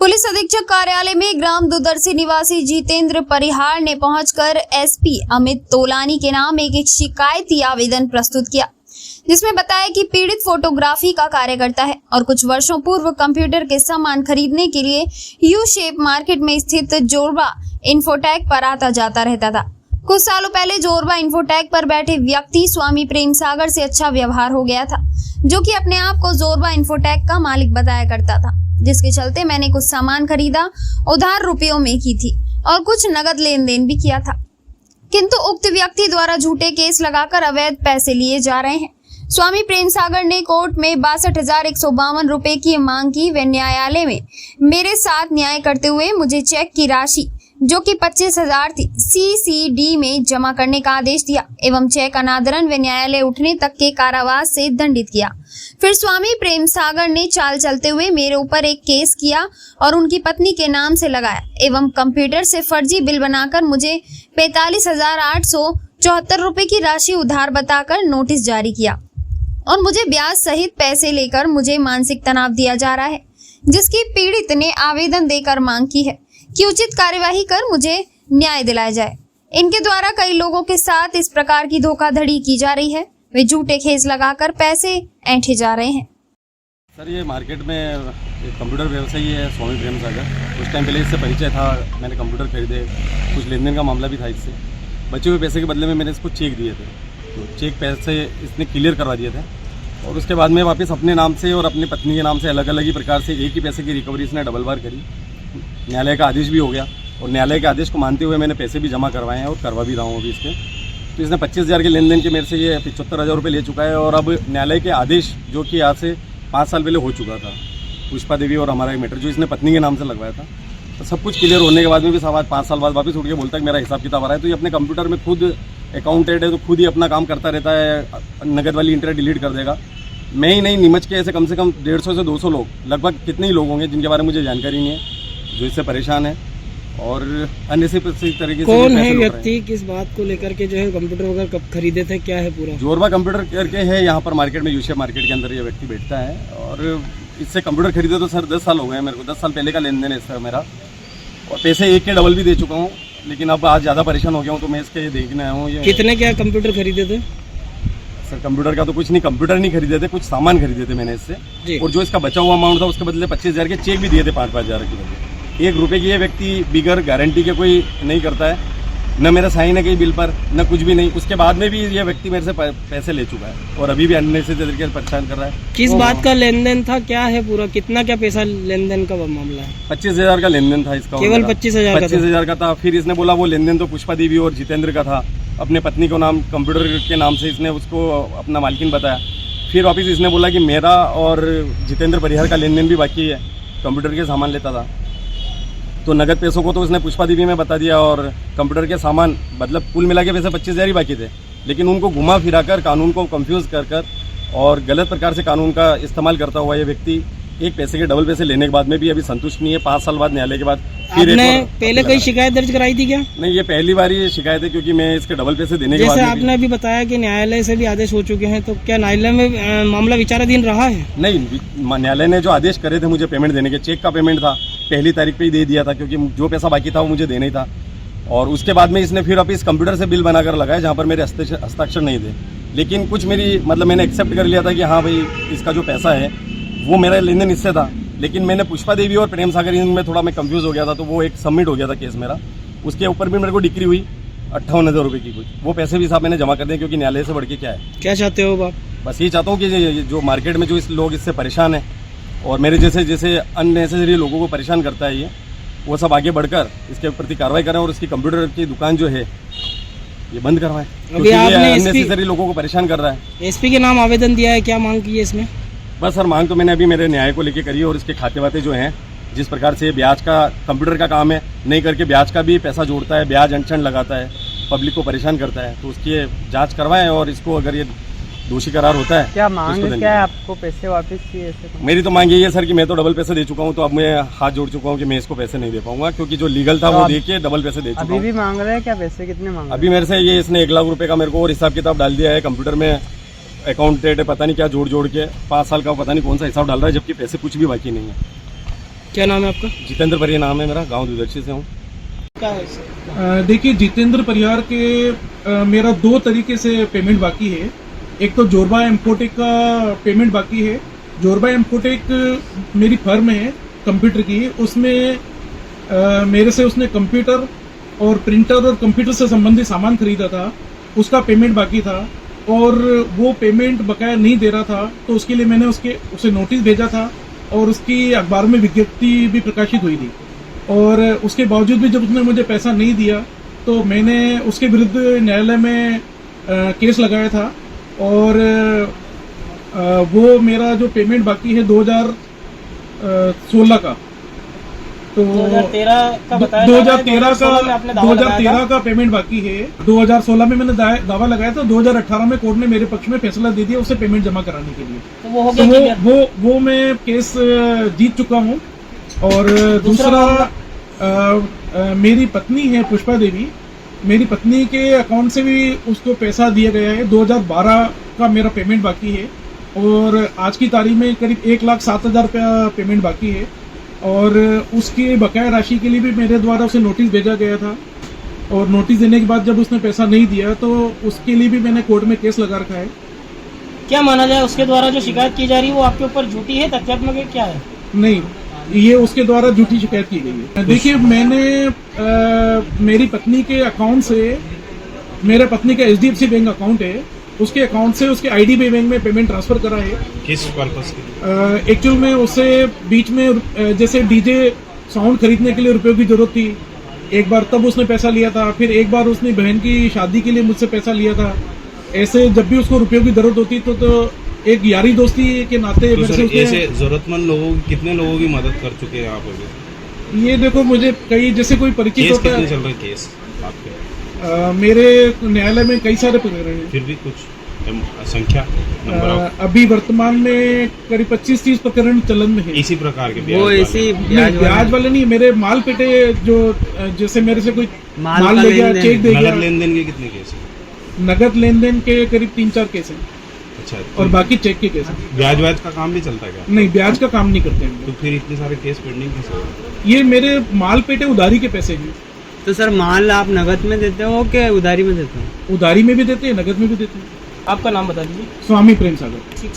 Police अधीक्षक कार्यालय में ग्राम दुदर्शी निवासी जितेंद्र परिहार ने पहुंचकर एसपी अमित तोलानी के नाम एक शिकायती आवेदन प्रस्तुत किया, जिसमें बताया कि पीड़ित फोटोग्राफी का कार्य करता है और कुछ वर्षों पूर्व कंप्यूटर के सामान खरीदने के लिए यू शेप मार्केट में स्थित जोरबा इन्फोटेक पर आता जाता रहता था। कुछ सालों पहले जोरबा इन्फोटेक पर बैठे व्यक्ति स्वामी प्रेम सागर से अच्छा व्यवहार हो गया था, जो कि अपने आप को जोरबा इन्फोटेक का मालिक बताया करता था, जिसके चलते मैंने कुछ सामान खरीदा, उधार रुपयों में की थी और कुछ नगद लेन देन भी किया था, किंतु उक्त व्यक्ति द्वारा झूठे केस लगाकर अवैध पैसे लिए जा रहे हैं। स्वामी प्रेम सागर ने कोर्ट में 62,152 रुपए की मांग की व न्यायालय में मेरे साथ न्याय करते हुए मुझे चेक की राशि जो कि 25,000 थी CCD में जमा करने का आदेश दिया एवं चेक अनादरण व न्यायालय उठने तक के कारावास से दंडित किया। फिर स्वामी प्रेम सागर ने चाल चलते हुए मेरे ऊपर एक केस किया और उनकी पत्नी के नाम से लगाया एवं कंप्यूटर से फर्जी बिल बनाकर मुझे 45,874 रुपए की राशि उधार बताकर नोटिस जारी किया और मुझे ब्याज सहित पैसे लेकर मुझे मानसिक तनाव दिया जा रहा है, जिसकी पीड़ित ने आवेदन देकर मांग की है कि उचित कार्यवाही कर मुझे न्याय दिलाया जाए। इनके द्वारा कई लोगों के साथ इस प्रकार की धोखाधड़ी की जा रही है, वे झूठे केस लगाकर पैसे ऐंठे जा रहे हैं। सर, ये मार्केट में एक कंप्यूटर व्यवसायी है स्वामी प्रेम सागर। कुछ टाइम पहले इससे परिचय था, मैंने कंप्यूटर खरीदे, कुछ लेन देन का मामला भी था इससे। बचे हुए पैसे के बदले में मैंने इसको चेक दिए थे, तो चेक पैसे इसने क्लियर करवा दिए थे और उसके बाद में वापस अपने नाम से और अपनी पत्नी के नाम से अलग अलग ही प्रकार से एक ही पैसे की रिकवरी इसने डबल बार करी। न्यायालय का आदेश भी हो गया और न्यायालय के आदेश को मानते हुए मैंने पैसे भी जमा करवाए हैं और करवा भी रहा हूँ अभी इसके। तो इसने 25,000 के लेन देन के मेरे से ये 75,000 रुपये ले चुका है और अब न्यायालय के आदेश जो कि आज से 5 साल पहले हो चुका था, पुष्पा देवी और हमारा एक मैटर जो इसने पत्नी के नाम से लगवाया था, तो सब कुछ क्लियर होने के बाद में भी साहब 5 साल बाद वापस उठ के बोलता है कि मेरा हिसाब किताब आ रहा है। तो ये अपने कंप्यूटर में खुद अकाउंटेंट है, तो खुद ही अपना काम करता रहता है, नगद वाली इंटरेस्ट डिलीट कर देगा। मैं ही नहीं, नीमच के ऐसे कम से कम 150 से 200 लोग, लगभग कितने ही लोग होंगे जिनके बारे में मुझे जानकारी नहीं है, जो इससे परेशान है और अन्य से तरीके से। कौन है व्यक्ति, किस बात को लेकर के जो है कंप्यूटर वगैरह कब खरीदे थे, क्या है पूरा? जोरबा कंप्यूटर करके है, यहाँ पर मार्केट में यूशेप मार्केट के अंदर ये व्यक्ति बैठता है और इससे कंप्यूटर खरीदे तो सर 10 साल हो गए मेरे को। 10 साल पहले का लेन देन है इसका मेरा और पैसे एक के डबल भी दे चुका हूँ, लेकिन अब आज ज़्यादा परेशान हो गया हूँ तो मैं इसके देखने आया हूँ। कितने क्या कंप्यूटर खरीदे थे? सर, कंप्यूटर का तो कुछ नहीं, कंप्यूटर नहीं खरीदे थे, कुछ सामान खरीदे थे मैंने इससे और जो इसका बचा हुआ अमाउंट था उसके बदले 25,000 के चेक भी दिए थे 5,000 की वजह। 1 रुपये की ये व्यक्ति बिगर गारंटी के कोई नहीं करता है, न मेरा साइन है कहीं बिल पर, न कुछ भी नहीं। उसके बाद में भी ये व्यक्ति मेरे से पैसे ले चुका है और अभी भी अन्य से तरीके से परेशान कर रहा है। किस बात का लेन देन था, क्या है पूरा, कितना क्या पैसा लेन देन का मामला है? 25,000 का लेन देन था इसका, केवल 25,000 का था। फिर इसने बोला वो लेन देन तो पुष्पा देवी और जितेंद्र का था, अपने पत्नी को नाम कंप्यूटर के नाम से इसने उसको अपना मालकिन बताया। फिर वापस इसने बोला कि मेरा और जितेंद्र परिहार का लेन देन भी बाकी है, कंप्यूटर के सामान लेता था, तो नगद पैसों को तो उसने पुष्पा देवी में बता दिया और कंप्यूटर के सामान मतलब कुल मिला के पैसे 25,000 ही बाकी थे। लेकिन उनको घुमा फिरा कर, कानून को कंफ्यूज कर और गलत प्रकार से कानून का इस्तेमाल करता हुआ ये व्यक्ति एक पैसे के डबल पैसे लेने के बाद में भी अभी संतुष्ट नहीं है। 5 साल बाद न्यायालय के बाद फिर आपने पहले कोई शिकायत दर्ज कराई थी क्या? नहीं, ये पहली बार ये शिकायत है क्योंकि मैं इसके डबल पैसे देने के बाद, जैसे आपने अभी बताया कि न्यायालय से भी आदेश हो चुके हैं, तो क्या न्यायालय में मामला विचाराधीन रहा है? नहीं, न्यायालय ने जो आदेश करे थे मुझे पेमेंट देने के, चेक का पेमेंट था, पहली तारीख पे ही दे दिया था क्योंकि जो पैसा बाकी था वो मुझे देना ही था। और उसके बाद में इसने फिर वापस कंप्यूटर से बिल बनाकर लगाया जहाँ पर मेरे हस्ताक्षर नहीं थे। लेकिन कुछ मेरी मतलब मैंने एक्सेप्ट कर लिया था कि हाँ भाई इसका जो पैसा है वो मेरा लेन देन इससे था, लेकिन मैंने पुष्पा देवी और प्रेम सागर इनमें थोड़ा मैं कंफ्यूज हो गया था, तो वो एक सबमिट हो गया था केस मेरा। उसके ऊपर भी मेरे को डिक्री हुई 58,000 रुपये की कुछ, वो पैसे भी साहब मैंने जमा कर दिए क्योंकि न्यायालय से बढ़ के क्या है। क्या चाहते हो आप? बस ये चाहता हूँ कि जो मार्केट में जो इस लोग इससे परेशान है और मेरे जैसे अननेसेसरी लोगों को परेशान करता है ये, वो सब आगे बढ़कर इसके प्रति कार्रवाई करें और इसकी कंप्यूटर की दुकान जो है ये बंद करवाएं, क्योंकि ये अननेसेसरी लोगों को परेशान कर रहा है। एसपी के नाम आवेदन दिया है, क्या मांग की है इसमें? बस सर, मांग तो मैंने अभी मेरे न्याय को लेके करी है और इसके खाते वाते जो हैं, जिस प्रकार से ब्याज का कंप्यूटर का काम है, नहीं करके ब्याज का भी पैसा जोड़ता है, ब्याज अड़चन लगाता है, पब्लिक को परेशान करता है, तो उसकी जांच करवाएं और इसको अगर ये दोषी करार होता है। क्या मांग क्या है आपको? पैसे वापस चाहिए? मेरी तो मांग यही है सर कि मैं तो डबल पैसे दे चुका हूँ, तो अब मैं हाथ जोड़ चुका हूँ कि मैं इसको पैसे नहीं दे पाऊंगा, क्योंकि जो लीगल था वो दे के डबल पैसे दे चुका हूँ। अभी भी मांग रहे हैं क्या पैसे? कितने मांग? अभी मेरे से ये इसने 1 लाख रुपए का मेरे को और हिसाब किताब डाल दिया है कंप्यूटर में, अकाउंटेंट पता नहीं क्या जोड़ के 5 साल का पता नहीं कौन सा हिसाब डाल रहा है, जबकि पैसे कुछ भी बाकी नहीं है। क्या नाम है आपका? जितेंद्र परिहार नाम है मेरा, गांव दुदर्शी से हूँ। क्या है देखिए, जितेंद्र परिहार के मेरा 2 तरीके से पेमेंट बाकी है। एक तो जोरबा एम्पोटेक का पेमेंट बाकी है। जोरबा एम्पोटेक मेरी फर्म है कंप्यूटर की, उसमें मेरे से उसने कंप्यूटर और प्रिंटर और कंप्यूटर से संबंधित सामान खरीदा था, उसका पेमेंट बाकी था और वो पेमेंट बकाया नहीं दे रहा था, तो उसके लिए मैंने उसे नोटिस भेजा था और उसकी अखबार में विज्ञप्ति भी प्रकाशित हुई थी। और उसके बावजूद भी जब उसने मुझे पैसा नहीं दिया तो मैंने उसके विरुद्ध न्यायालय में केस लगाया था और वो मेरा जो पेमेंट बाकी है 2016 का, तो 2013 का बताया जा रहा है, 2013 का पेमेंट बाकी है। 2016 में मैंने दावा लगाया था, 2018 में कोर्ट ने मेरे पक्ष में फैसला दे दिया उसे पेमेंट जमा कराने के लिए। तो वो हो गया तो वो मैं केस जीत चुका हूँ। और दूसरा मेरी पत्नी है पुष्पा देवी, मेरी पत्नी के अकाउंट से भी उसको पैसा दिया गया है। 2012 का मेरा पेमेंट बाकी है और आज की तारीख में करीब 1,07,000 रुपया पेमेंट बाकी है और उसकी बकाया राशि के लिए भी मेरे द्वारा उसे नोटिस भेजा गया था और नोटिस देने के बाद जब उसने पैसा नहीं दिया तो उसके लिए भी मैंने कोर्ट में केस लगा रखा है। क्या माना जाए, उसके द्वारा जो शिकायत की जा रही है वो आपके ऊपर झूठी है, तथ्यात्मक है, क्या है? नहीं, ये उसके द्वारा झूठी शिकायत की गई है। देखिए, मैंने मेरी पत्नी के अकाउंट से, मेरे पत्नी का HDFC बैंक अकाउंट है, उसके अकाउंट से उसके IDB बैंक में पेमेंट ट्रांसफर करा है। किस पर्पस के? एक्चुअल में उसे बीच में जैसे डीजे साउंड खरीदने के लिए रुपयों की जरूरत थी, एक बार तब उसने पैसा लिया था, फिर एक बार उसने बहन की शादी के लिए मुझसे पैसा लिया था। ऐसे जब भी उसको रुपयों की जरूरत होती तो एक यारी दोस्ती के नाते तो सर, ऐसे जरूरतमंद लोगों कितने लोगों की मदद कर चुके हैं आप अभी? ये देखो, मुझे कई जैसे कोई परिचित केस होता कितने है। चल रहे केस आपके? मेरे न्यायालय में कई सारे प्रकरण हैं। फिर भी कुछ संख्या नंबर ऑफ अभी वर्तमान में करीब 25-30 प्रकरण चलन में है। इसी प्रकार के वो ऐसी ब्याज वाले नहीं, मेरे माल पेटे जो जैसे मेरे से कोई माल ले गया, चेक दे गया। नगद लेन देन के कितने केस हैं? नगद लेन देन के करीब 3-4 केस हैं अच्छा, और बाकी चेक के केस हैं। ब्याज का काम भी चलता है क्या? नहीं, ब्याज का काम नहीं करते हैं। तो फिर इतने सारे केस पेंडिंग कैसे हो? ये मेरे माल पेटे उधारी के पैसे हैं। तो सर, माल आप नगद में देते हो कि उधारी में देते हो? उधारी में भी देते हैं, नगद में भी देते हैं। आपका नाम बता दीजिए। स्वामी प्रेम सागर। ठीक सर।